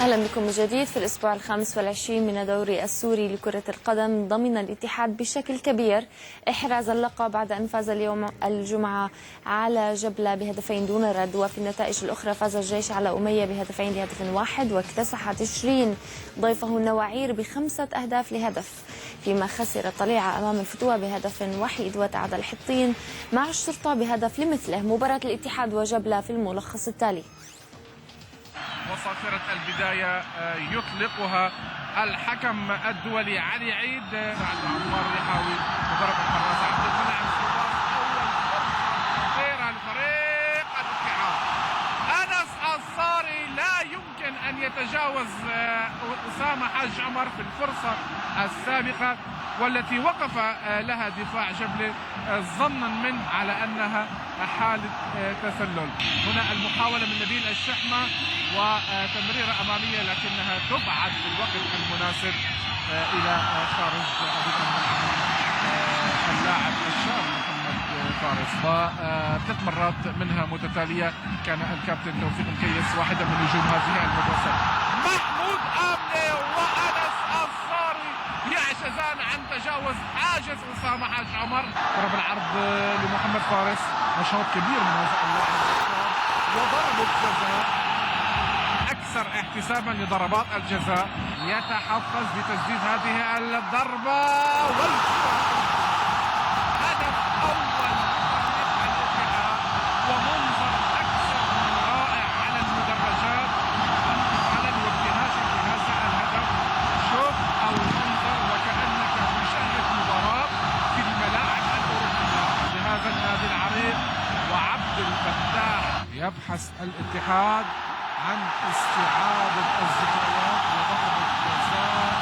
أهلا بكم من جديد. في الأسبوع الخامس والعشرين من الدوري السوري لكرة القدم ضمن الاتحاد بشكل كبير إحراز اللقب بعد أن فاز اليوم الجمعة على جبلة بهدفين دون رد. وفي النتائج الأخرى فاز الجيش على أمية بهدفين لهدف واحد، واكتسح تشرين ضيفه النواعير ب5 أهداف لهدف، فيما خسر طليعة أمام الفتوة بهدف وحيد، وتعادل حطين مع الشرطة بهدف لمثله. مباراة الاتحاد وجبلة في الملخص التالي. وصافرة البداية يطلقها الحكم الدولي علي عيد. سعد عمار يحاول ضرب الحراس عبد المنعم أول خطيرة لفريق الاتحاد. أنس الصاري لا يمكن أن يتجاوز أسامة حاج عمر في الفرصة السابقة والتي وقف لها دفاع جبلة ظنا منه على أنها حالة تسلل. هنا المحاولة من نبيل الشحمة وتمريرة أمامية لكنها تبعد في الوقت المناسب إلى خارج اللاعب الشاب محمد فارس. وثلاث مرات منها متتالية كان الكابتن توفيق مكيس واحدة من نجوم هذه المدرسة. محمود آمنة وأنس الصاري يعجزان عن تجاوز حاجز أسامة حاج عمر. ضرب العرض لمحمد فارس، نشاط كبير من هذا اللاعب وضربة جزاء أكثر احتسابا لضربات الجزاء. يتحفز بتسديد هذه الضربة هدف أول للاتحاد ومنظر أكثر من رائع على المدرجات والاحتفال وابتهاج بهذا الهدف. شوف المنظر وكأنك مشاهد مباراة في الملاعب الأوروبية لهذا النادي العريق. وعبد الفتاح يبحث الاتحاد عن استعادة الذكريات وضربة جزاء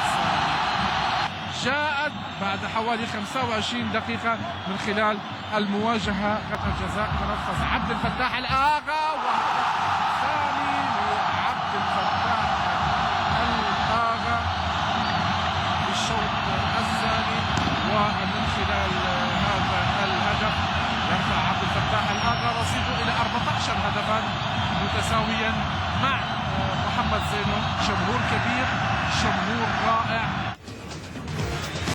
جاءت بعد حوالي 25 دقيقة من خلال المواجهة. الجزاء تنفذ عبد الفتاح الآغا وهدف ثاني لعبد الفتاح الآغا في الشوط الثاني. ومن خلال هذا الهدف يرفع عبد الفتاح الآغا رصيده إلى 14 هدفا متساويا مع محمد زينو. جمهور كبير، جمهور رائع.